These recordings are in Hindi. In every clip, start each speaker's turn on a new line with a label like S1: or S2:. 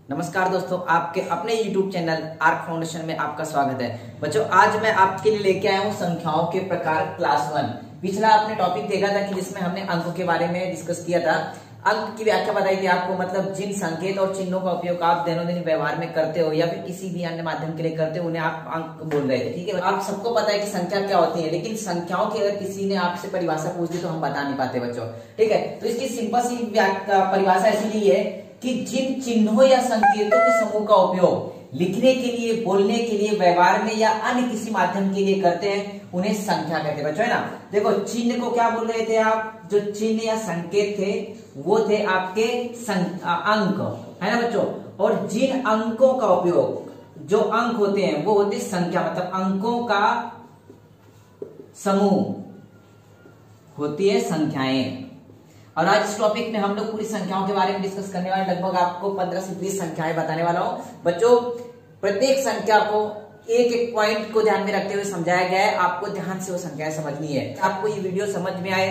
S1: नमस्कार दोस्तों, आपके अपने YouTube चैनल आर्क फाउंडेशन में आपका स्वागत है। बच्चों, आज मैं आपके लिए लेके आया हूँ संख्याओं के प्रकार क्लास 1। पिछला आपने टॉपिक देखा था कि जिसमें हमने अंकों के बारे में डिस्कस किया था। अंक की व्याख्या बताई थी आपको, मतलब जिन संकेत और चिन्हों का उपयोग आप दैनंदिन व्यवहार में करते हो या फिर किसी भी अन्य माध्यम के लिए करते हो, उन्हें आप अंक बोल रहे थे। ठीक है, आप सबको पता है कि संख्या क्या होती है, लेकिन संख्याओं की अगर किसी ने आपसे परिभाषा पूछ दी तो हम बता नहीं पाते बच्चों। ठीक है, तो इसकी सिंपल सी परिभाषा ऐसी ली है कि जिन चिन्हों या संकेतों के समूह का उपयोग लिखने के लिए, बोलने के लिए, व्यवहार में या अन्य किसी माध्यम के लिए करते हैं, उन्हें संख्या कहते हैं बच्चों, है ना। देखो, चिन्ह को क्या बोल रहे थे आप? जो चिन्ह या संकेत थे वो थे आपके अंक, है ना बच्चों। और जिन अंकों का उपयोग, जो अंक होते हैं वो होते संख्या, मतलब अंकों का समूह होती है संख्याएं। और आज इस टॉपिक में हम लोग पूरी संख्याओं के बारे में डिस्कस करने वाले, लगभग आपको 15 से 20 संख्याएं बताने वाला हूं बच्चों। प्रत्येक संख्या को एक एक पॉइंट को ध्यान में रखते हुए समझाया गया है, आपको ध्यान से वो संख्याएं समझनी है। आपको ये वीडियो समझ में आए,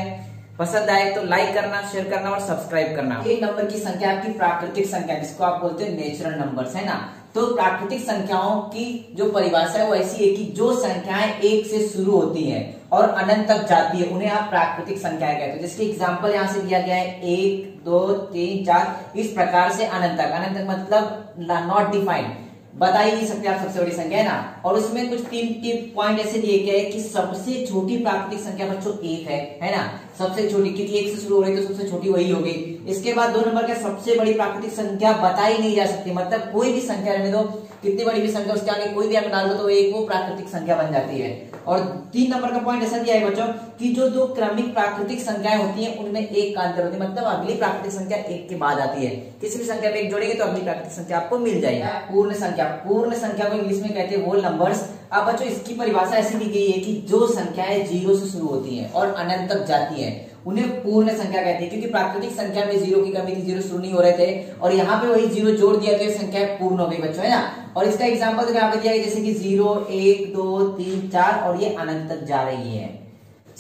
S1: पसंद आए तो लाइक करना, शेयर करना और सब्सक्राइब करना। एक नंबर की संख्या आपकी प्राकृतिक संख्या, जिसको आप बोलते हैं नेचुरल नंबर्स, है ना। तो प्राकृतिक संख्याओं की जो परिभाषा है वो ऐसी है कि जो संख्याएं एक से शुरू होती हैं और अनंत तक जाती है, उन्हें आप प्राकृतिक संख्याएं कहते हैं। जिसके एग्जांपल यहां से दिया गया है 1, 2, 3, 4, इस प्रकार से अनंत तक। अनंत तक मतलब नॉट डिफाइंड, बता ही नहीं सकते आप सबसे बड़ी संख्या, है ना। और उसमें कुछ तीन पॉइंट ऐसे दिए गए कि सबसे छोटी प्राकृतिक संख्या बच्चों 1 है ना। सबसे छोटी, क्योंकि 1 से शुरू हो रही है तो सबसे छोटी वही होगी। इसके बाद 2 नंबर का सबसे बड़ी प्राकृतिक संख्या बताई नहीं जा सकती, मतलब कोई भी संख्या रहने दो, कितनी बड़ी भी संख्या, उसके आगे कोई भी अंक डाल दो तो एक वो प्राकृतिक संख्या बन जाती है। और 3 नंबर का पॉइंट ऐसा दिया है बच्चों कि जो 2 क्रमिक प्राकृतिक संख्याएं होती हैं उनमें एक का अंतर होती है, मतलब अगली प्राकृतिक संख्या 1 के बाद आती है। किसी भी संख्या में 1 जोड़ेंगे तो अगली प्राकृतिक संख्या आपको मिल जाएगी। पूर्ण संख्या, पूर्ण संख्या को इंग्लिश में कहते हैं होल नंबर्स। अब बच्चों, इसकी परिभाषा ऐसी दी गई है कि जो संख्याएं 0 से शुरू होती हैं और अनंत तक जाती हैं उन्हें पूर्ण संख्या कहते हैं। क्योंकि प्राकृतिक संख्या में 0 की कमी थी, 0 शुरू नहीं हो रहे थे, और यहाँ पे वही 0 जोड़ दिया तो ये संख्या पूर्ण हो गई बच्चों, है ना। और इसका एग्जांपल यहाँ पे दिया है जैसे कि 0, 1, 2, 3, 4 और ये अनंत तक जा रही है।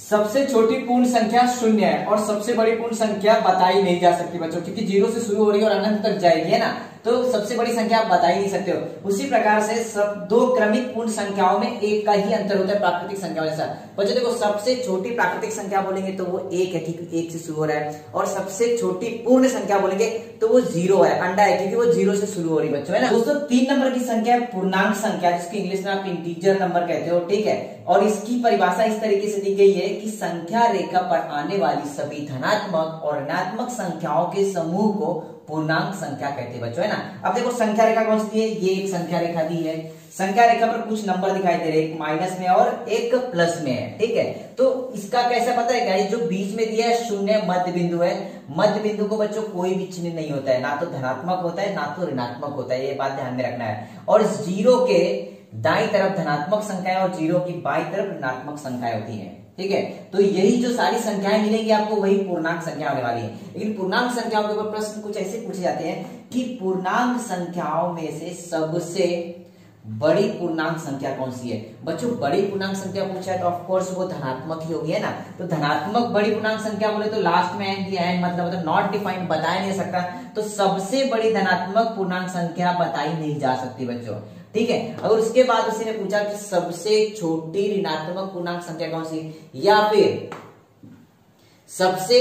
S1: सबसे छोटी पूर्ण संख्या 0 है और सबसे बड़ी पूर्ण संख्या बताई नहीं जा सकती बच्चों, क्योंकि 0 से शुरू हो रही है और अनंत तक जाएगी, है ना। तो सबसे बड़ी संख्या आप बता ही नहीं सकते हो। उसी प्रकार से सब 2 क्रमिक पूर्ण संख्याओं में 1 का ही अंतर होता है प्राकृतिक संख्याओं जैसा। बच्चों देखो, सबसे छोटी प्राकृतिक संख्या बोलेंगे तो वो 1 है, क्योंकि 1 से शुरू हो रहा है, और सबसे छोटी पूर्ण संख्या बोलेंगे तो वो 0 है, अंडा है, क्योंकि वो 0 से शुरू हो रही बच्चों, है ना। दोस्तों, 3 नंबर की संख्या है पूर्णांक संख्या, जिसकी इंग्लिश में आप इंटीजर नंबर कहते हो। ठीक है, और इसकी परिभाषा इस तरीके से दी गई है कि संख्या रेखा पर आने वाली सभी धनात्मक और ऋणात्मक संख्याओं के समूह को पूर्णांक संख्या कहते हैं बच्चों, है ना। अब देखो, संख्या रेखा कौन सी है? ये एक संख्या रेखा दी है। संख्या रेखा पर कुछ नंबर दिखाई दे रहे हैं, एक माइनस में और एक प्लस में है। ठीक है, तो इसका कैसे पता है? गाइस, जो बीच में दिया है 0 मध्य बिंदु है। मध्य बिंदु को बच्चों कोई भी चिन्ह नहीं होता है, ना तो धनात्मक होता है ना तो ऋणात्मक होता है, ये बात ध्यान में रखना है। और 0 के दाईं तरफ धनात्मक संख्याएं और 0 की बाईं तरफ ऋणात्मक संख्याएं होती हैं। ठीक है, तो यही जो सारी संख्याएं मिलेंगी आपको, वही पूर्णांक संख्या होने वाली है। लेकिन पूर्णांक संख्याओं के ऊपर प्रश्न कुछ ऐसे पूछे जाते हैं कि पूर्णांक संख्याओं में से सबसे बड़ी पूर्णांक संख्या कौन सी है? बच्चों, बड़ी पूर्णांक संख्या पूछा है तो ऑफ कोर्स वो धनात्मक ही होगी, है ना। तो धनात्मक बड़ी पूर्णांक संख्या बोले तो लास्ट में एंड दिया है, मतलब नॉट डिफाइंड, बताया नहीं सकता। तो सबसे बड़ी धनात्मक पूर्णांक संख्या बताई नहीं जा सकती बच्चों। ठीक है, और उसके बाद उसी ने पूछा कि सबसे छोटी ऋणात्मक पूर्णांक संख्या कौन सी, या फिर सबसे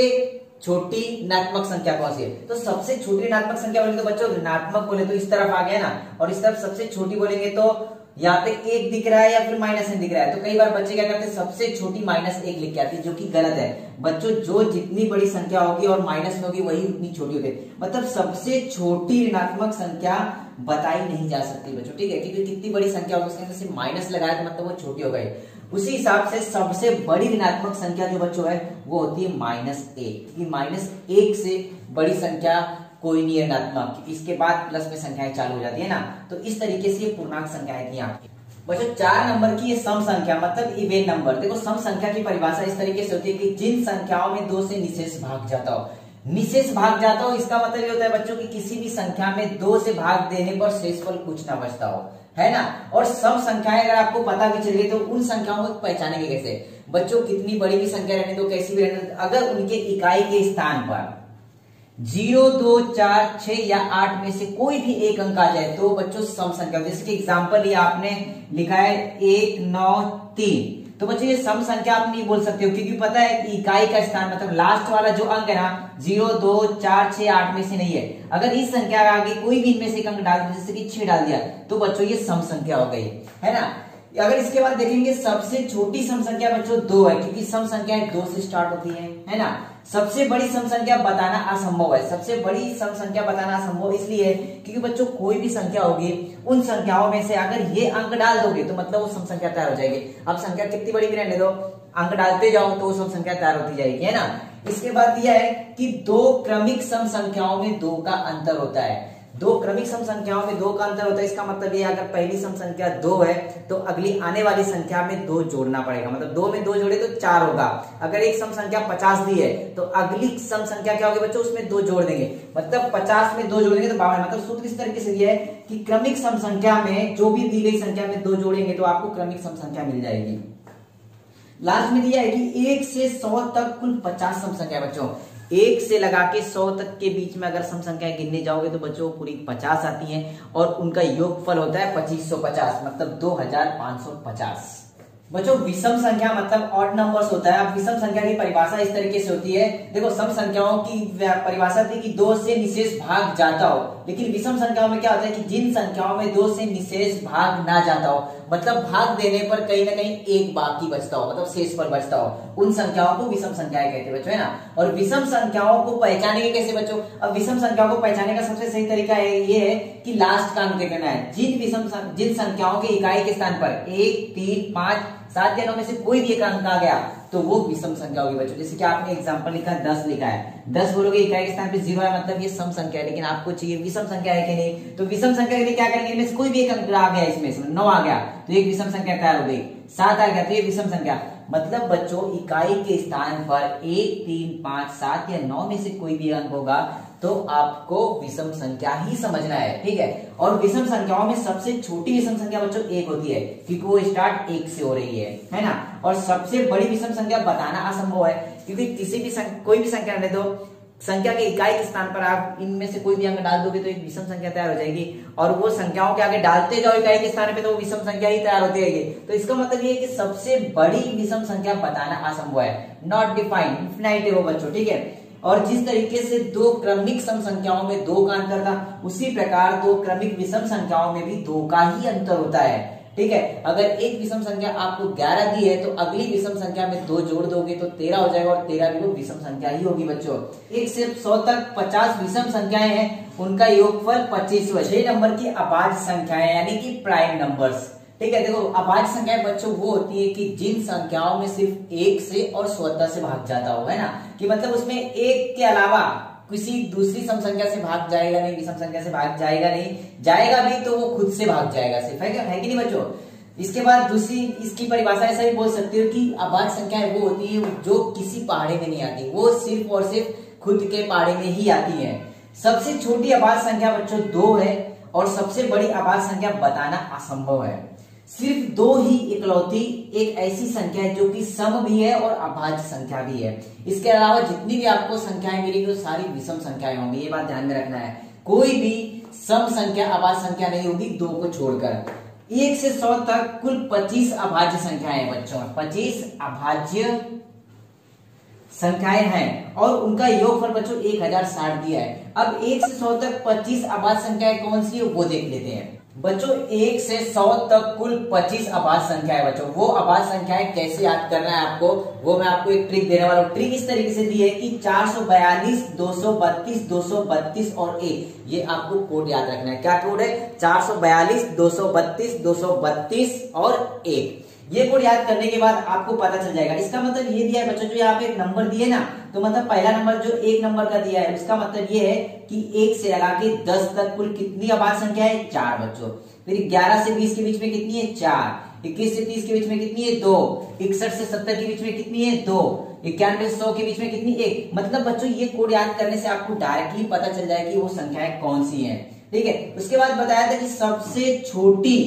S1: छोटी ऋणात्मक संख्या कौन सी है। तो सबसे छोटी ऋणात्मक संख्या बोलेंगे तो बच्चों, ऋणात्मक बोले तो इस तरफ आ गया ना, और इस तरफ सबसे छोटी बोलेंगे तो यहाँ पे 1 दिख रहा है या फिर -1 दिख रहा है। तो कई बार बच्चे क्या करते हैं, सबसे छोटी -1 लिख के आती है, जो कि गलत है बच्चों। जो जितनी बड़ी संख्या होगी और माइनस में होगी वही उतनी छोटी होती है, मतलब सबसे छोटी ऋणात्मक संख्या बताई नहीं जा सकती बच्चों। ठीक है, क्योंकि कितनी बड़ी संख्या होगी उसके अंदर से माइनस लगाया तो मतलब वो छोटी हो गई। उसी हिसाब से सबसे बड़ी ऋणात्मक संख्या जो बच्चों है वो होती है -1, -1 से बड़ी संख्या कोई नहीं है ऋणात्मक, इसके बाद प्लस में संख्याएं चालू हो जाती है ना। तो इस तरीके से ये पूर्णांक संख्याएं थी आपकी बच्चों। 4 नंबर की ये सम संख्या, मतलब इवन नंबर। देखो, सम संख्या की परिभाषा इस तरीके से होती है कि जिन संख्याओं में 2 से निशेष भाग जाता हो। निशेष भाग जाता हो, इसका मतलब ये होता है बच्चों कि किसी भी संख्या में 2 से भाग देने पर शेषफल कुछ ना बचता हो, है ना। और सम संख्याएं अगर आपको पता भी चल गई तो उन संख्याओं को पहचानेंगे कैसे बच्चों? कितनी बड़ी भी संख्या रहने दो, कैसी भी रहने दो, अगर उनके इकाई के स्थान पर 0, 2, 4, 6 या 8 में से कोई भी एक अंक आ जाए तो बच्चों सम संख्या, जैसे कि एग्जांपल ये आपने लिखा है 1, 9, 3, तो बच्चों ये सम संख्या आप नहीं बोल सकते हो, क्योंकि पता है कि इकाई का स्थान मतलब लास्ट वाला जो अंक है ना 0, 2, 4, 6, 8 में से नहीं है। अगर इस संख्या का आगे कोई भी इनमें से एक अंक डाल दो, जैसे कि 6 डाल दिया, तो बच्चों ये सम संख्या हो गई, है ना। अगर इसके बाद देखेंगे सबसे छोटी सम संख्या बच्चों 2 है, क्योंकि सम संख्या 2 से स्टार्ट होती है ना। सबसे बड़ी सम संख्या बताना असंभव है, सबसे बड़ी सम संख्या बताना असंभव इसलिए है क्योंकि बच्चों कोई भी संख्या होगी उन संख्याओं में से अगर ये अंक डाल दोगे तो मतलब वो सम संख्या तैयार हो जाएगी। अब संख्या कितनी बड़ी भी रहने दो, अंक डालते जाओ तो वो सम संख्या तैयार होती जाएगी, है ना। इसके बाद दिया है कि 2 क्रमिक सम संख्याओं में 2 का अंतर होता है। 2 क्रमिक सम संख्याओं में 2 का अंतर होता है, इसका मतलब ये अगर पहली सम संख्या 2 है तो अगली आने वाली संख्या में 2 जोड़ना पड़ेगा, मतलब 2 में 2 जोड़े तो 4 होगा। अगर एक सम संख्या 50 दी है तो अगली सम संख्या क्या होगी बच्चों, उसमें 2 जोड़ देंगे, मतलब 50 में 2 जोड़ेंगे तो 52। मतलब सूत्र इस तरीके से दिया है कि क्रमिक सम संख्या में जो भी दी गई संख्या में 2 जोड़ेंगे तो आपको क्रमिक सम संख्या मिल जाएगी। लास्ट में दिया है कि 1 से 100 तक कुल 50 सम संख्या बच्चों, 1 से लगा के 100 तक के बीच में अगर सम संख्याएं गिनने जाओगे तो बच्चों पूरी 50 आती हैं और उनका योगफल होता है 2550, मतलब 2550। बच्चों विषम संख्या मतलब ऑड नंबर्स होता है। अब विषम संख्या की परिभाषा इस तरीके से होती है, देखो सम संख्याओं की परिभाषा थी कि 2 से निशेष भाग जाता हो, लेकिन विषम संख्याओं में क्या होता है कि जिन संख्याओं में 2 से निशेष भाग ना जाता हो, मतलब भाग देने पर कहीं ना कहीं एक बाकी बचता हो, मतलब शेष पर बचता हो, उन संख्याओं को विषम संख्याएं कहते हैं बच्चों, है ना। और विषम संख्याओं को पहचानेंगे कैसे बच्चों, अब विषम संख्याओं को पहचानने का सबसे सही तरीका ये है कि लास्ट का अंक देखना है। जिन संख्याओं के इकाई के स्थान पर 1, 3, 5, 7 या 9 में से कोई भी एक अंक आ गया तो वो विषम संख्या होगी बच्चों। जैसे कि आपने एग्जांपल लिखा 10 लिखा है, 10 बोलोगे इकाई के स्थान पे 0 है, मतलब ये सम संख्या है, लेकिन आपको चाहिए विषम संख्या है कि नहीं, तो विषम संख्या के लिए क्या करेंगे, इनमें से कोई भी एक अंक आ गया, इसमें से 9 आ गया तो एक विषम संख्या तैयार हो गई, 7 आ गया तो ये विषम संख्या। मतलब बच्चों इकाई के स्थान पर 1, 3, 5, 7 या 9 में से कोई भी अंक होगा तो आपको विषम संख्या ही समझना है, ठीक है। और विषम संख्याओं में सबसे छोटी विषम संख्या बच्चों 1 होती है, क्योंकि वो स्टार्ट 1 से हो रही है ना। और सबसे बड़ी विषम संख्या बताना असंभव है, क्योंकि किसी भी कोई भी संख्या रहने दो, संख्या के इकाई के स्थान पर आप इनमें से कोई भी अंक डाल दोगे तो एक विषम संख्या तैयार हो जाएगी, और वो संख्याओं के आगे डालते जाओ इकाई के स्थान पे तो वो विषम संख्या ही तैयार होती रहेगी। तो इसका मतलब ये है कि सबसे बड़ी विषम संख्या बताना असंभव है, नॉट डिफाइंड, इनफिनाइट है वो बच्चों, ठीक है। और जिस तरीके से 2 क्रमिक सम संख्याओं में 2 का अंतर था, उसी प्रकार 2 क्रमिक विषम संख्याओं में भी 2 का ही अंतर होता है, ठीक है। अगर एक विषम संख्या आपको 11 दी है तो अगली विषम संख्या में 2 जोड़ दोगे तो 13 हो जाएगा, और 13 भी वो विषम संख्या ही होगी बच्चों। 1 से 100 तक 50 विषम संख्याएं हैं, उनका योगफल 25 हुआ। 6 नंबर की अभाज्य संख्याएं यानी कि प्राइम नंबर्स, ठीक है। देखो अभाज्य संख्याएं बच्चों वो होती है कि जिन संख्याओं में सिर्फ 1 से और स्वतः से भाग जाता हो, है ना, कि मतलब उसमें 1 के अलावा किसी दूसरी सम संख्या से भाग जाएगा नहीं, विषम संख्या से भाग जाएगा नहीं, जाएगा भी तो वो खुद से भाग जाएगा सिर्फ, है कि नहीं बच्चों। इसके बाद दूसरी इसकी परिभाषा ऐसा भी बोल सकते हो कि अभाज्य संख्याएं वो होती है जो किसी पहाड़े में नहीं आती, वो सिर्फ और सिर्फ खुद के पहाड़े में ही आती है। सबसे छोटी अभाज्य संख्या बच्चों 2 है, और सबसे बड़ी अभाज्य संख्या बताना असंभव है। सिर्फ 2 ही इकलौती एक ऐसी संख्या है जो कि सम भी है और अभाज्य संख्या भी है। इसके अलावा जितनी भी आपको संख्याएं मिलेंगी वो सारी विषम संख्याएं होंगी, ये बात ध्यान में रखना है। कोई भी सम संख्या अभाज्य संख्या नहीं होगी 2 को छोड़कर। 1 से 100 तक कुल 25 अभाज्य संख्याएं हैं बच्चों, 25 अभाज्य संख्याएं हैं, और उनका योगफल बच्चों 1060 दिया है। अब 1 से 100 तक 25 अभाज्य संख्याएं कौन सी है वो देख लेते हैं बच्चों। 1 से 100 तक कुल 25 अभाज्य संख्याएं बच्चों, वो अभाज्य संख्याएं कैसे याद करना है आपको, वो मैं आपको एक ट्रिक देने वाला हूं। ट्रिक इस तरीके से दी है कि 442, 232, 232 और 1, ये आपको कोड याद रखना है। क्या कोड है? 442, 232, 232 और 1। ये कोड याद करने के बाद आपको पता चल जाएगा। इसका मतलब ये दिया है बच्चों, जो यहाँ पे नंबर दिए ना, तो मतलब पहला नंबर जो 1 नंबर का दिया है उसका मतलब ये है कि 1 से लगा के 10 तक कुल कितनी अभाज्य संख्या है? 4 बच्चों। फिर 11 से 20 के बीच में कितनी है? 4। 21 से 30 के बीच में कितनी है? 2। 61 से 70 के बीच में कितनी है? 2। 91 से 100 के बीच में कितनी? 1। मतलब बच्चों ये कोड याद करने से आपको डायरेक्टली पता चल जाए कि वो संख्याएं कौन सी है, ठीक है। उसके बाद बताया था कि सबसे छोटी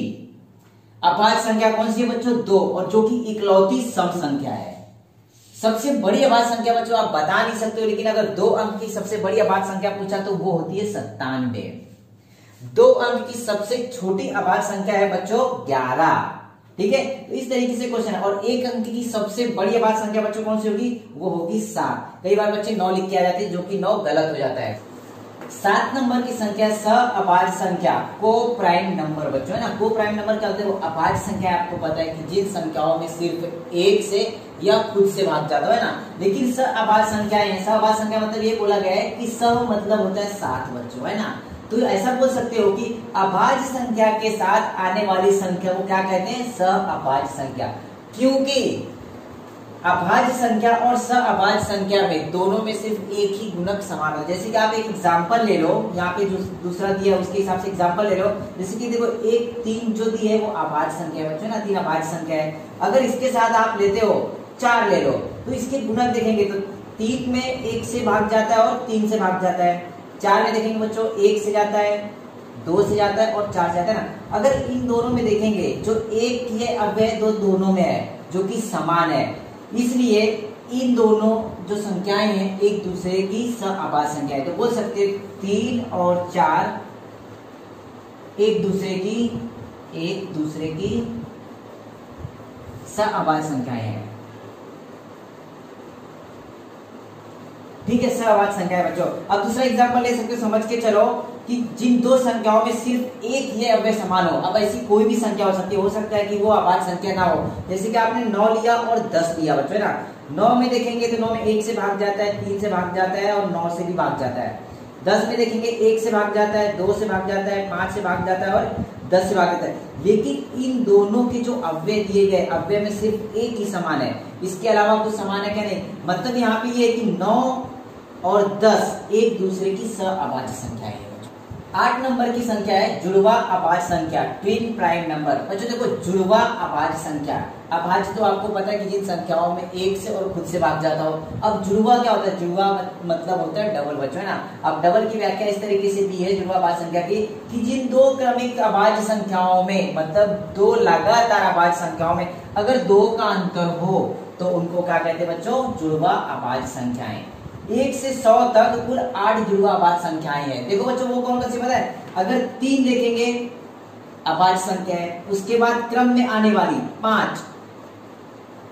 S1: अभाज्य संख्या कौन सी है बच्चों? 2, और जो कि इकलौती सम संख्या है। सबसे बड़ी अभाज्य संख्या बच्चों आप बता नहीं सकते हो, लेकिन अगर 2 अंक की सबसे बड़ी अभाज्य संख्या पूछा तो वो होती है 97। 2 अंक की सबसे छोटी अभाज्य संख्या है बच्चों 11। ठीक है, तो इस तरीके से क्वेश्चन है। और 1 अंक की सबसे बड़ी अभाज्य संख्या बच्चों कौन सी होगी, वो होगी 7। कई बार बच्चे 9 लिख के आ जाते हैं, जो कि 9 गलत हो जाता है। 7 नंबर की संख्या सअभाज्य संख्या, को प्राइम नंबर बच्चों है ना। को प्राइम नंबर क्या होता है, वो अभाज्य संख्या है। आपको पता है कि जिन संख्याओं में सिर्फ 1 से या खुद से भाग जाता है ना, लेकिन सअभाज्य संख्या है। सअभाज्य संख्या मतलब ये बोला गया है कि स मतलब होता है 7 बच्चों है ना। तो ऐसा बोल सकते हो कि अभाज्य संख्या के साथ आने वाली संख्या को क्या कहते हैं, सअभाज्य संख्या। क्योंकि अभाज्य संख्या और सअभाज्य संख्या में दोनों में सिर्फ एक ही गुणक समान हो। जैसे कि आप एक एग्जांपल ले लो, यहाँ पे दूसरा दिया है उसके हिसाब से एग्जांपल ले लो। जैसे कि देखो 1 3 जो दी है वो अभाज्य संख्या है बच्चों ना, 3 अभाज्य संख्या है। अगर इसके साथ आप लेते हो 4 ले लो, तो इसके गुणक देखेंगे तो 3 में 1 से भाग जाता है और 3 से भाग जाता है। 4 में देखेंगे बच्चों 1 से जाता है, 2 से जाता है और 4 से जाता है ना। अगर इन दोनों में देखेंगे जो 1 की अव्यय दोनों में है जो कि समान है, इसलिए इन दोनों जो संख्याएं हैं एक दूसरे की सअभाज्य संख्या है। तो बोल सकते हैं 3 और 4 एक दूसरे की सअभाज्य संख्याएं हैं। ठीक है, सअभाज्य संख्या है बच्चों। अब दूसरा एग्जांपल ले सकते हो, समझ के चलो कि जिन 2 संख्याओं में सिर्फ एक ही अव्यय समान हो। अब ऐसी कोई भी संख्या हो सकती है, हो सकता है कि वो अभाज्य संख्या ना हो। जैसे कि आपने 9 लिया और 10 लिया बच्चों है ना। 9 में देखेंगे तो 9 में 1 से भाग जाता है, 3 से भाग जाता है और 9 से भी भाग जाता है। 10 में देखेंगे 1 से भाग जाता है, 2 से भाग जाता है, 5 से भाग जाता है और 10 से भाग जाता है। लेकिन इन दोनों के जो अव्यय दिए गए, अव्यय में सिर्फ एक ही समान है, इसके अलावा कुछ समान है क्या, नहीं। मतलब यहाँ पे ये है कि 9 और 10 एक दूसरे की सअभाज्य संख्या है। 8 नंबर की संख्या है जुड़वा अभाज्य संख्या, ट्विन प्राइम नंबर। बच्चों देखो जुड़वा अभाज्य संख्या, अभाज्य तो आपको पता है कि जिन संख्याओं में 1 से और खुद से भाग जाता हो। अब जुड़वा क्या होता है, जुड़वा मतलब होता है डबल बच्चों है ना। अब डबल की व्याख्या इस तरीके से दी है जुड़वा अभाज्य संख्या की कि जिन 2 क्रमिक अभाज्य संख्याओं में, मतलब 2 लगातार अभाज्य संख्याओं में अगर 2 का अंतर हो तो उनको क्या कहते हैं बच्चों, जुड़वा अभाज्य संख्याएं। 1 से 100 तक कुल 8 जुड़वा अभाज्य संख्याएं हैं। देखो बच्चों वो कौन सी पता है, अगर 3 देखेंगे अभाज्य संख्या है, उसके बाद क्रम में आने वाली 5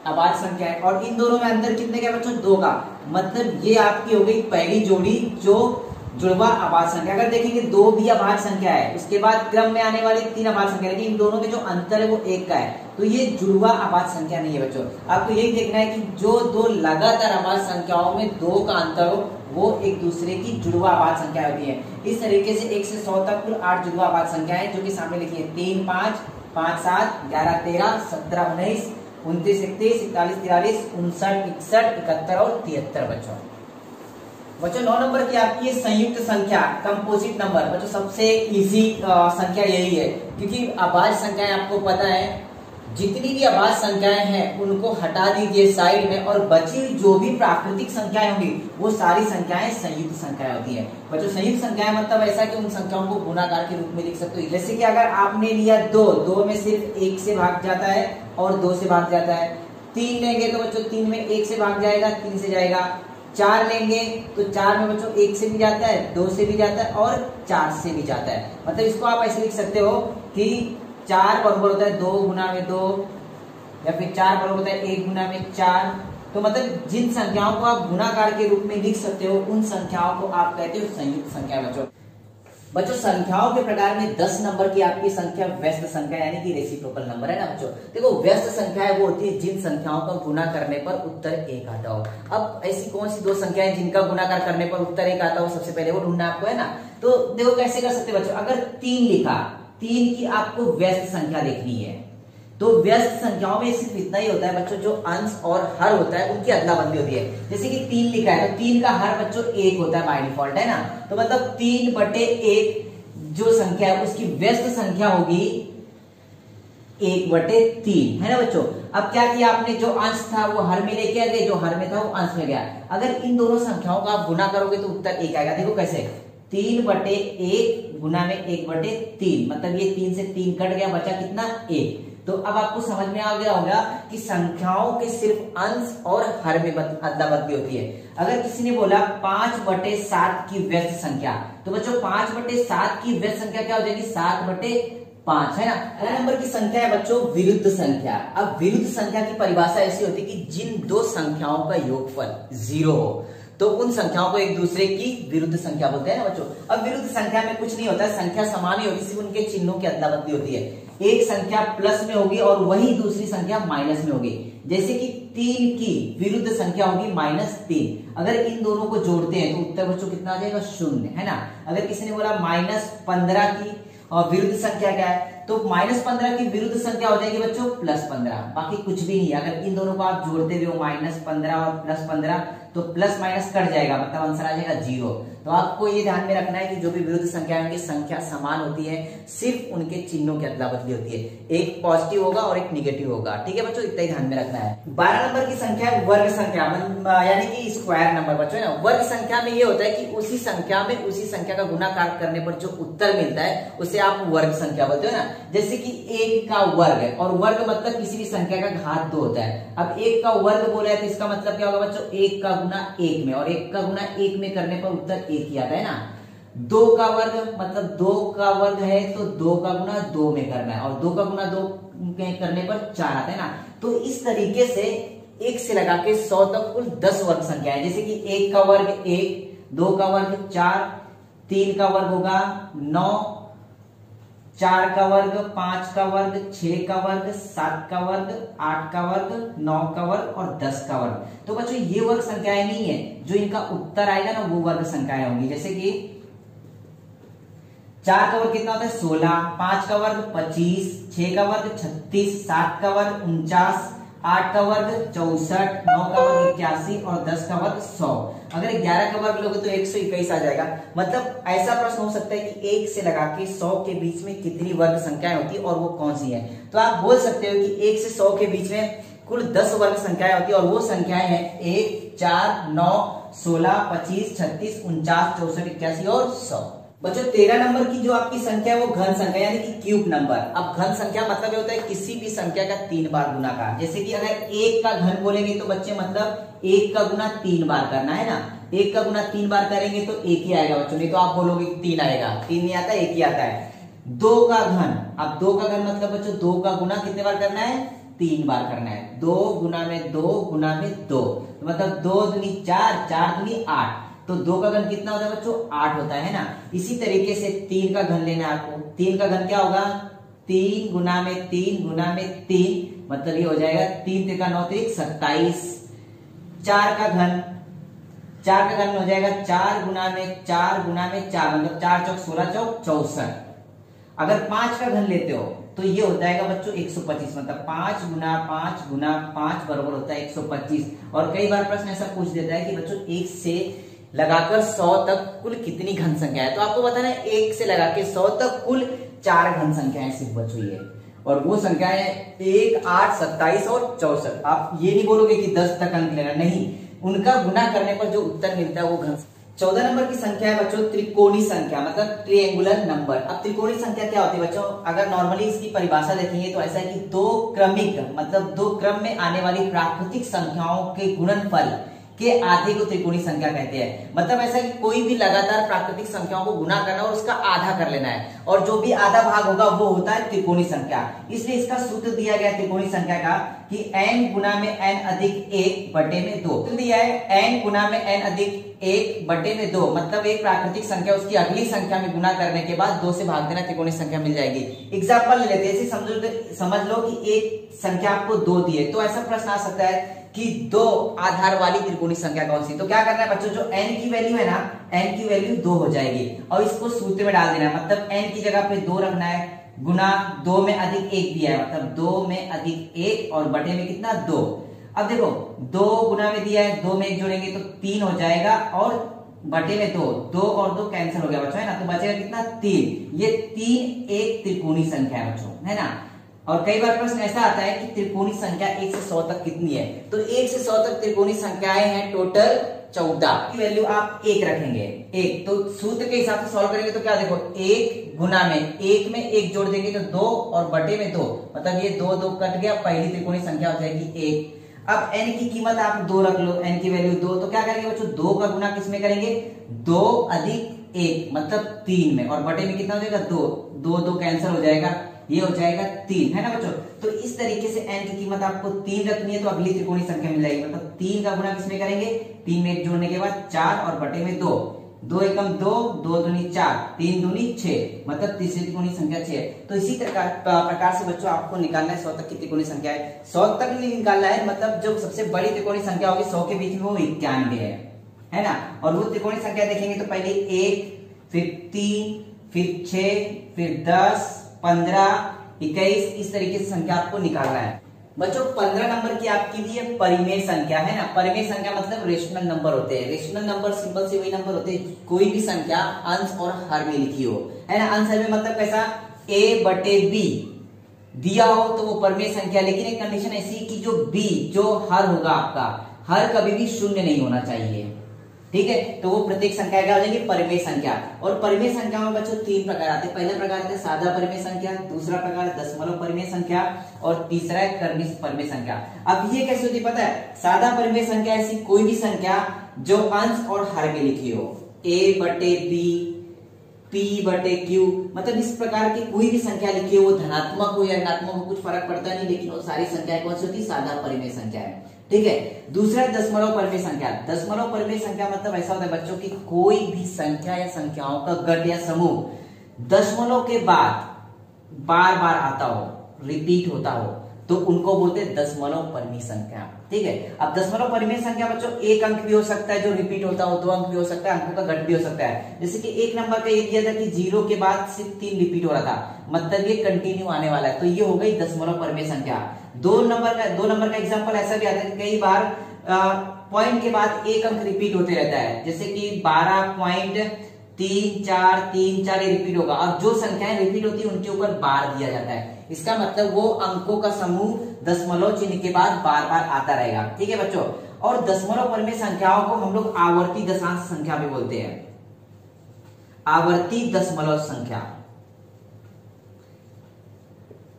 S1: अभाज्य संख्या है, और इन दोनों में अंतर कितने का बच्चों, 2 का। मतलब ये आपकी हो गई पहली जोड़ी जो जुड़वा अभाज्य संख्या। अगर देखेंगे 2 भी अभाज्य संख्या है, उसके बाद क्रम में आने वाली 3 अभाज्य संख्या, लेकिन इन दोनों में जो अंतर है वो 1 का है, तो ये जुड़वा अभाज्य संख्या नहीं है बच्चों। आपको यही देखना है कि जो 2 लगातार अभाज्य संख्याओं में 2 का अंतर हो वो एक दूसरे की जुड़वा अभाज्य संख्या होती है। इस तरीके से 1 से 100 तक कुल 8 जुड़वा अभाज्य संख्याएं जो कि सामने लिखी है, 3 5 5 7 11 13 17 19 29 31 41 43 59 61 71 और 73 बच्चों 9 नंबर की आपकी संयुक्त संख्या, कंपोजिट नंबर। बच्चों सबसे इजी संख्या यही है, क्योंकि अभाज्य संख्याएं आपको पता है, जितनी भी अभाज्य संख्याएं हैं उनको हटा दीजिए साइड में, और बची जो भी प्राकृतिक संख्याएं होंगी वो सारी संख्याएं संयुक्त संख्याएं होती है। बच्चों संयुक्त संख्याएं मतलब ऐसा कि उन संख्याओं को गुणाकार के रूप में लिख सकते हो। जैसे कि अगर आपने लिया 2 में सिर्फ 1 से भाग जाता है और 2 से भाग जाता है। 3 लेंगे तो बच्चों 3 में 1 से भाग जाएगा, 3 से जाएगा। 4 लेंगे तो 4 में बच्चों 1 से भी जाता है, 2 से भी जाता है और 4 से भी जाता है। मतलब इसको आप ऐसे लिख सकते हो कि 4 बराबर होता है 2 गुना में 2, या फिर 4 बराबर होता है 1 गुना में 4। तो मतलब जिन संख्याओं को आप गुणाकार के रूप में लिख सकते हो उन संख्याओं को आप कहते हो संयुक्त संख्या। बच्चों संख्याओं के प्रकार में 10 नंबर की आपकी संख्या व्यस्त संख्या यानी कि रेसिप्रोकल नंबर है ना बच्चों। देखो व्यस्त संख्या है वो होती है जिन संख्याओं का गुणा करने पर उत्तर 1 आता हो। अब ऐसी कौन सी 2 संख्याएं जिनका गुणाकार करने पर उत्तर 1 आता हो, सबसे पहले वो ढूंढना आपको है ना। तो देखो कैसे कर सकते बच्चों, अगर 3 लिखा, 3 की आपको व्यस्त संख्या देखनी है, तो व्यस्त संख्याओं में सिर्फ इतना ही होता है बच्चों, जो अंश और हर होता है उनकी अदला बदली होती है। जैसे कि 3 लिखा है तो 3 का हर बच्चों 1 होता है बाय डिफॉल्ट है ना। तो मतलब 3/1 जो संख्या है उसकी व्यस्त संख्या होगी 1/3 है ना बच्चों। अब क्या किया आपने, जो अंश था वो हर में लेके आ गए, जो हर में था वो अंश में गया। अगर इन दोनों संख्याओं का आप गुना करोगे तो उत्तर 1 आएगा। देखो कैसे, 3/1 गुना में 1/3, मतलब ये 3 से 3 कट गया, बचा कितना 1। तो अब आपको समझ में आ गया होगा कि संख्याओं के सिर्फ अंश और हर में अदला बदली होती है। अगर किसी ने बोला 5/7 की व्यस्त संख्या, तो बच्चों 5/7 की व्यस्त संख्या क्या हो जाएगी? 7/5 है ना। अगला नंबर की संख्या है बच्चों विरुद्ध संख्या। अब विरुद्ध संख्या की परिभाषा ऐसी होती है कि जिन दो संख्याओं का योगफल 0 हो तो उन संख्याओं को एक दूसरे की विरुद्ध संख्या बोलते हैं ना बच्चों। अब विरुद्ध संख्या में कुछ नहीं होता, संख्या समान ही होती, सिर्फ उनके चिन्हों की अदला बदली होती है। एक संख्या प्लस में होगी और वही दूसरी संख्या माइनस में होगी। जैसे कि 3 की विरुद्ध संख्या होगी -3। अगर इन दोनों को जोड़ते हैं तो उत्तर बच्चों कितना आ जाएगा? 0 है ना। अगर किसी ने बोला -15 की और विरुद्ध संख्या क्या है, तो -15 की विरुद्ध संख्या हो जाएगी बच्चों +15। बाकी कुछ भी नहीं। अगर इन दोनों को आप जोड़ते हुए हो -15 और +15 तो प्लस माइनस कट जाएगा, मतलब आंसर आ जाएगा 0। तो आपको ये ध्यान में रखना है कि जो भी विरुद्ध संख्या होंगी संख्या समान होती है, सिर्फ उनके चिन्हों की अदला बदली होती है। एक पॉजिटिव होगा और एक निगेटिव होगा। ठीक है बच्चों, इतना ही ध्यान में रखना है। 12 नंबर की संख्या है वर्ग संख्या, यानी कि स्क्वायर नंबर बच्चों है ना। वर्ग संख्या में ये होता है कि उसी संख्या में उसी संख्या का गुणाकार करने पर जो उत्तर मिलता है उसे आप वर्ग संख्या बोलते हो ना। जैसे कि 1 का वर्ग है, और वर्ग मतलब किसी भी संख्या का घात 2 होता है। अब 1 का वर्ग बोला है तो इसका मतलब क्या होगा बच्चों? 1 का गुना 1 में, और 1 का गुना 1 में करने पर उत्तर 1 ही आता है ना। 2 का वर्ग मतलब 2 का वर्ग है तो 2 का गुना 2 में करना है, और 2 का गुना 2 में करने पर 4 आता है ना। तो इस तरीके से 1 से लगा के 100 तक कुल 10 वर्ग संख्या है। जैसे कि 1 का वर्ग 1, 2 का वर्ग 4, 3 का वर्ग होगा 9, 4 का वर्ग, 5 का वर्ग, 6 का वर्ग, 7 का वर्ग, 8 का वर्ग, 9 का वर्ग और 10 का वर्ग। तो बच्चों ये वर्ग संख्याएं नहीं है, जो इनका उत्तर आएगा ना वो वर्ग संख्याएं होंगी। जैसे कि 4 का वर्ग कितना होता है? 16, 5 का वर्ग 25, 6 का वर्ग 36, 7 का वर्ग 49, 8 का वर्ग 64, 9 का वर्ग 81 और 10 का वर्ग 100। अगर 11 का वर्ग लोगे तो 121 आ जाएगा। मतलब ऐसा प्रश्न हो सकता है कि 1 से लगा के 100 के बीच में कितनी वर्ग संख्याएं होती है और वो कौन सी है। तो आप बोल सकते हो कि 1 से 100 के बीच में कुल 10 वर्ग संख्याएं होती है, और वो संख्याएं हैं 1, 4, 9, 16, 25, 36, 49, 64, 81 और 100। बच्चों 13 नंबर की जो आपकी संख्या है वो घन संख्या यानी कि क्यूब नंबर। अब घन संख्या मतलब ये होता है किसी भी संख्या का 3 बार गुणाकार। जैसे कि अगर 1 का घन बोलेंगे तो बच्चे मतलब 1 का गुना 3 बार करना है ना। 1 का गुना 3 बार करेंगे तो 1 ही आएगा बच्चों, नहीं तो आप बोलोगे 3 आएगा। 3 नहीं आता, 1 ही आता है। 2 का घन, अब 2 का घन मतलब बच्चों 2 का गुना कितने बार करना है? 3 बार करना है। 2 गुना में 2 गुना में 2, तो मतलब 2 दूनी 4, 4 दूनी 8। तो 2 का घन कितना होता है बच्चों? 8 होता है ना। इसी तरीके से 3 का घन लेना है आपको। 3 का घन क्या होगा? 3 गुना में 3 गुना में 3, मतलब ये हो जाएगा 3 3 का 9 3 27। 4 का घन, 4 का घन हो जाएगा 4 गुना में 4 गुना में 4, मतलब 4 चौक 16 चौक 64। अगर 5 का घन लेते हो तो ये हो जाएगा बच्चों 125, मतलब 5 गुना 5 गुना 5 बराबर होता है 125। और कई बार प्रश्न ऐसा पूछ देता है कि बच्चों 1 से लगाकर 100 तक कुल कितनी घन संख्या है। तो आपको बताना है 1 से लगा के 100 तक कुल 4 घन संख्याएं सिर्फ बच्चों ये, और वो संख्याएं 1, 8, 27 और 64। आप ये नहीं बोलोगे कि 10 तक अंक लेना, नहीं, उनका गुना करने पर जो उत्तर मिलता है वो घन। 14 नंबर की संख्या है बच्चों त्रिकोणी संख्या, मतलब ट्रायंगुलर नंबर। अब त्रिकोणी संख्या क्या होती है बच्चों? अगर नॉर्मली इसकी परिभाषा देखेंगे तो ऐसा है कि 2 क्रमिक मतलब 2 क्रम में आने वाली प्राकृतिक संख्याओं के गुणनफल के आधे को त्रिकोणी संख्या कहते हैं। मतलब ऐसा कि कोई भी लगातार प्राकृतिक संख्याओं को गुना करना और उसका आधा कर लेना है, और जो भी आधा भाग होगा वो होता है त्रिकोणी संख्या। इसलिए इसका सूत्र दिया गया त्रिकोणी संख्या का कि n गुना में n अधिक 1 बटे में 2 दिया है। n गुना में n अधिक 1 बटे में 2 मतलब एक प्राकृतिक संख्या उसकी अगली संख्या में गुना करने के बाद 2 से भाग देना, त्रिकोणी संख्या मिल जाएगी। एग्जाम्पल ले लेते हैं, समझ लो कि एक संख्या आपको 2 दी है, तो ऐसा प्रश्न आ सकता है कि 2 आधार वाली त्रिकोणी संख्या कौन सी। तो क्या करना है बच्चों, जो n की वैल्यू है ना, n की वैल्यू 2 हो जाएगी और इसको सूत्र में डाल देना है। मतलब n की जगह पे 2 रखना है, गुना 2 में अधिक 1 दिया है, मतलब 2 में अधिक 1 और बटे में कितना 2। अब देखो 2 गुना में दिया है, 2 में 1 जोड़ेंगे तो 3 हो जाएगा और बटे में 2, 2 और 2 कैंसिल हो गया बच्चों, है ना। तो बचेगा कितना 3। ये 3 एक त्रिकोणी संख्या है बच्चों, है ना। और कई बार प्रश्न ऐसा आता है कि त्रिकोणी संख्या 1 से 100 तक कितनी है। तो 1 से 100 तक त्रिकोणी संख्याएं हैं टोटल 14 की वैल्यू आप 1 रखेंगे। 1 तो सूत्र के हिसाब से सॉल्व करेंगे तो क्या देखो 1 गुना में 1 में 1 जोड़ देंगे तो 2 और बटे में 2, मतलब ये 2 2 कट गया, पहली त्रिकोणीय संख्या हो जाएगी 1। अब n की कीमत आप 2 रख लो, n की वैल्यू 2, तो क्या करेंगे बच्चों 2 का गुना किसमें करेंगे 2 अधिक 1 मतलब 3 में, और बटे में कितना हो जाएगा 2, 2 2 कैंसिल हो जाएगा, ये हो जाएगा 3, है ना बच्चों। तो इस तरीके से n की कीमत आपको 3 रखनी है तो अगली त्रिकोणीय संख्या मिल जाएगी, मतलब 3 का गुना किसमें करेंगे 3 में 1 जोड़ने के बाद 4 और बटे में 2, 2 एकम 2, 2 दूनी 4, 3 दूनी 6, मतलब तीसरी त्रिकोणीय संख्या 6 है। तो इसी प्रकार से बच्चों आपको निकालना है 100 तक की त्रिकोणीय संख्या है। 100 तक नहीं निकालना है, मतलब जो सबसे बड़ी त्रिकोणीय संख्या होगी 100 के बीच में वो 91 है ना। और वो त्रिकोणीय संख्या देखेंगे तो पहले 1, फिर 3, फिर 6, फिर 10, 15, 21, इस तरीके से संख्या आपको निकालना है। बच्चों 15 नंबर की आपके लिए परिमेय संख्या है ना। परिमेय संख्या मतलब रेशनल नंबर होते हैं। रेशनल नंबर सिंपल से वही नंबर होते हैं, कोई भी संख्या अंश और हर में लिखी हो, है ना। अंश हर में मतलब कैसा a बटे b दिया हो तो वो परिमेय संख्या, लेकिन एक कंडीशन ऐसी कि जो b जो हर होगा आपका, हर कभी भी शून्य नहीं होना चाहिए, ठीक है। तो वो प्रत्येक संख्या क्या हो जाएगी परिमेय संख्या। और परिमेय संख्या में बच्चों 3 प्रकार आते हैं। पहला प्रकार है सादा परिमेय संख्या, दूसरा प्रकार दशमलव परिमेय संख्या, और तीसरा है कर्निष्ठ परिमेय संख्या। अब ये कैसे होती है पता है, सादा परिमेय संख्या ऐसी कोई भी संख्या जो अंश और हर में लिखी हो, a बटे b, p बटे q, मतलब इस प्रकार की कोई भी संख्या लिखी हो, वो धनात्मक हो या ऋणात्मक हो कुछ फर्क पड़ता नहीं, लेकिन वो सारी संख्याएं कौन सी होती है सादा परिमेय संख्या है, ठीक है। दूसरा दशमलव परिमेय संख्या। दशमलव परिमेय संख्या मतलब ऐसा होता है बच्चों की कोई भी संख्या या संख्याओं का गण या समूह दशमलव के बाद बार बार आता हो, रिपीट होता हो, तो उनको बोलते हैं दशमलव परिमेय संख्या, ठीक है। अब दशमलव परिमेय संख्या बच्चों 1 अंक भी हो सकता है जो रिपीट होता हो, 2 अंक भी हो सकता है, अंकों का घट भी हो सकता है। जैसे कि 1 नंबर का ये दिया था कि 0 के बाद सिर्फ 3 रिपीट हो रहा था, मतलब ये कंटिन्यू आने वाला है, तो ये हो गई दशमलव परिमेय संख्या। 2 नंबर का एग्जाम्पल ऐसा भी आता है कई बार पॉइंट के बाद 1 अंक रिपीट होते रहता है, जैसे कि 12.3434 ये रिपीट होगा, और जो संख्याएं रिपीट होती है उनके ऊपर बार दिया जाता है। इसका मतलब वो अंकों का समूह दशमलव चिन्ह के बाद बार बार आता रहेगा, ठीक है बच्चों। और दशमलव परिमेय संख्याओं को हम लोग आवर्ती दशांश संख्या भी बोलते हैं, आवर्ती दशमलव संख्या।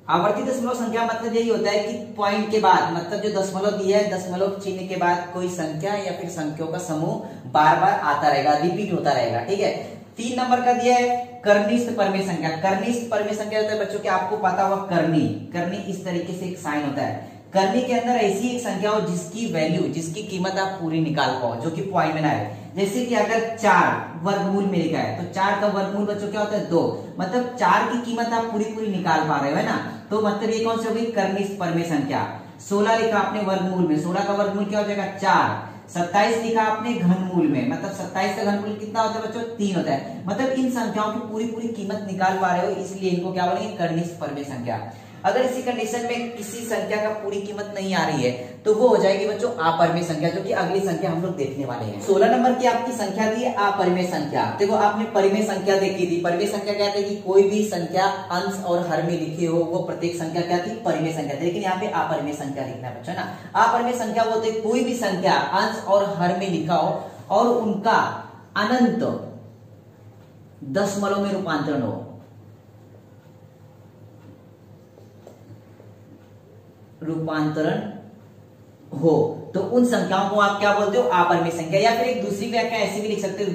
S1: आवर्ती दशमलव संख्या मतलब यही होता है कि पॉइंट के बाद, मतलब जो दशमलव दिया है दशमलव चिन्ह के बाद कोई संख्या या फिर संख्याओं का समूह बार बार आता रहेगा, रिपीट होता रहेगा, ठीक है। 3 नंबर का दिया है कर्निष्ठ परिमेय संख्या। कर्निष्ठ परिमेय संख्या होता है बच्चों कि आपको पता होगा करनी, करनी इस तरीके से एक साइन होता है। करनी के अंदर ऐसी एक संख्या हो जिसकी वैल्यू, जिसकी कीमत आप पूरी निकाल पाओ, जो कि पॉइंट में ना है। जैसे कि अगर 4 वर्गमूल में लिखा है तो 4 का वर्गमूल बच्चों क्या होता है 2, मतलब 4 की कीमत आप पूरी निकाल पा रहे हो, है ना। तो मतलब ये कौन सी हो गई कर्निष्ठ परिमेय संख्या। 16 लिखा आपने वर्गमूल में, 16 का वर्गमूल क्या हो जाएगा 4। 27 लिखा आपने घनमूल में, मतलब 27 का घनमूल कितना होता है बच्चों 3 होता है। मतलब इन संख्याओं की पूरी कीमत निकाल पा रहे हो, इसलिए इनको क्या बोलेंगे कर्निष्ठ परिमेय संख्या। अगर इसी कंडीशन में किसी संख्या का पूरी कीमत नहीं आ रही है तो वो हो जाएगी बच्चों अपरिमेय संख्या, जो कि अगली संख्या हम लोग देखने वाले हैं। 16 नंबर की आपकी संख्या थी अपरिमेय संख्या। देखो आपने परिमेय संख्या देखी थी, परिमेय संख्या क्या थी कि कोई भी संख्या अंश और हर में लिखी हो वो प्रत्येक संख्या क्या थी परिमेय संख्या थी, लेकिन यहाँ पे अपरिमेय संख्या लिखना है बच्चों ना। अपरिमेय संख्या वो होती है कोई भी संख्या अंश और हर में लिखा हो और उनका अनंत दशमलव में रूपांतरण हो, हो तो उन संख्याओं को आप क्या बोलते हो अपरिमेय संख्या। या फिर एक दूसरी व्याख्या ऐसी भी लिख सकते हो,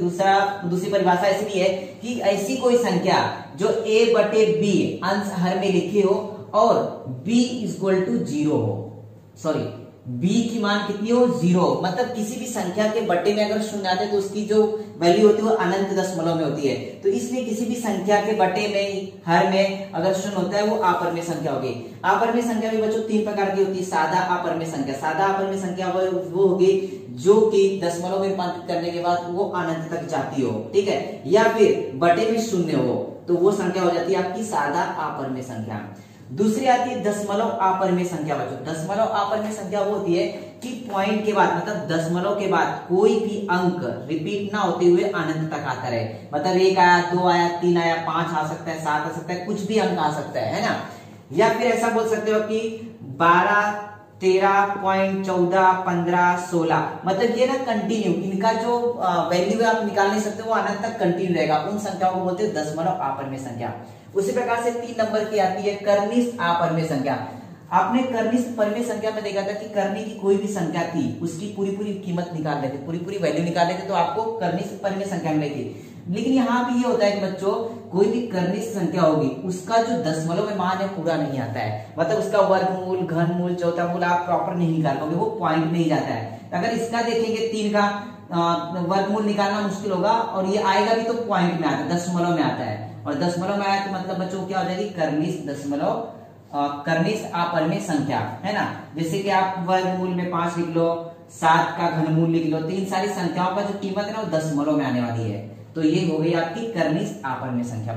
S1: दूसरी परिभाषा ऐसी भी है कि ऐसी कोई संख्या जो a बटे b अंश हर में लिखी हो और b इक्वल टू 0 हो, सॉरी b की मान कितनी हो 0, मतलब किसी भी संख्या के बटे में अगर शून्य आते तो उसकी जो वैल्यू होती है वो अनंत दशमलव में होती है। तो इसलिए किसी भी संख्या के बटे में हर में अगर शून्य होता है वो अपरिमेय संख्या होगी। अपरिमेय संख्या भी बच्चों 3 प्रकार की होती है। सादा अपरिमेय संख्या, सादा अपरिमेय संख्या वो होगी जो कि दशमलव में रूपांतरित करने के बाद वो अनंत तक जाती हो, ठीक है। या फिर बटे में शून्य हो तो वो संख्या हो जाती है आपकी सादा अपरिमेय संख्या। दूसरी आती है दशमलव अपरिमेय संख्या बच्चों। दशमलव अपरिमेय संख्या वो होती है कि पॉइंट के बाद, मतलब दशमलव के बाद कोई भी अंक रिपीट ना होते हुए अनंत तक आता रहे, मतलब 1 आया 2 आया 3 आया 5 आ सकता है 7 आ सकता है, कुछ भी अंक आ सकता है ना। या फिर ऐसा बोल सकते हो कि 12, 13, 14, 15, 16, मतलब ये ना कंटिन्यू, इनका जो वैल्यू है आप निकाल नहीं सकते, वो अनंत तक कंटिन्यू रहेगा। उन संख्याओं को बोलते हैं दशमलव अपरिमेय संख्या। उसी प्रकार से 3 नंबर की आती है कर्निष्ठ अपरिमेय संख्या। आपने कर्निष्ठ परिमेय संख्या में देखा था कि करनी की कोई भी संख्या थी उसकी पूरी पूरी कीमत निकाल लेते, पूरी पूरी वैल्यू निकाल लेते, तो आपको कर्निष्ठ परिमेय संख्या मिलेगी। लेकिन यहाँ भी ये होता है कि बच्चों कोई भी कर्निष्ठ संख्या होगी उसका जो दशमलव में मान है पूरा नहीं आता है, मतलब उसका वर्गमूल, घनमूल, चौथा मूल आप प्रॉपर नहीं निकाल पाओगे, वो पॉइंट में ही जाता है। अगर इसका देखेंगे 3 का वर्गमूल निकालना मुश्किल होगा, और ये आएगा भी तो पॉइंट में आता है, दशमलव में आता है, और दशमलव में आया तो मतलब बच्चों क्या हो जाएगी कर्निष्ठ दशमलव कर्निष्ठ अपरिमेय संख्या, है ना। जैसे कि आप वर्गमूल में 5 लिख लो, 7 का घनमूल लिख लो, तो इन सारी संख्याओं का जो कीमत है ना वो दशमलव में आने वाली है। तो ये हो गई आपकी कर्निष्ठ अपरिमेय संख्या।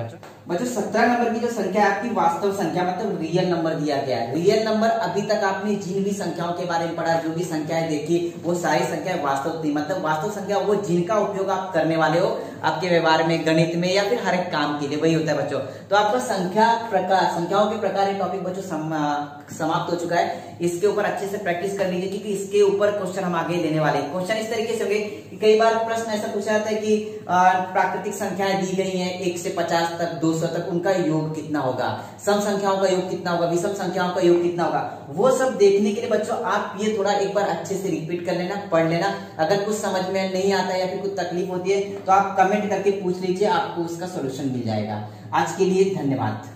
S1: बच्चों 17 नंबर की जो संख्या है आपकी वास्तव संख्या, मतलब रियल नंबर दिया गया है। रियल नंबर अभी तक आपने जिन भी संख्याओं के बारे में पढ़ा, जो भी संख्याएं देखी, वो सारी संख्याएं वास्तव थी, मतलब वास्तव संख्या वो जिनका उपयोग आप करने वाले हो आपके व्यवहार में, गणित में, या फिर हर एक काम के लिए, वही होता है बच्चों। तो आपका संख्याओं के प्रकार ये टॉपिक बच्चों समाप्त हो चुका है। इसके ऊपर अच्छे से प्रैक्टिस कर लीजिए, क्योंकि इसके ऊपर क्वेश्चन हम आगे लेने वाले हैं। क्वेश्चन इस तरीके से होंगे कि कई बार प्रश्न ऐसा पूछा जाता है कि प्राकृतिक संख्याएं दी गई हैं 1 से 50 तक, 200 तक, उनका योग कितना होगा, सम संख्याओं का योग कितना होगा, विषम संख्याओं का योग कितना होगा। वो सब देखने के लिए बच्चों आप ये थोड़ा एक बार अच्छे से रिपीट कर लेना, पढ़ लेना। अगर कुछ समझ में नहीं आता है या फिर कुछ तकलीफ होती है तो आप कमेंट करके पूछ लीजिए, आपको उसका सोल्यूशन मिल जाएगा। आज के लिए धन्यवाद।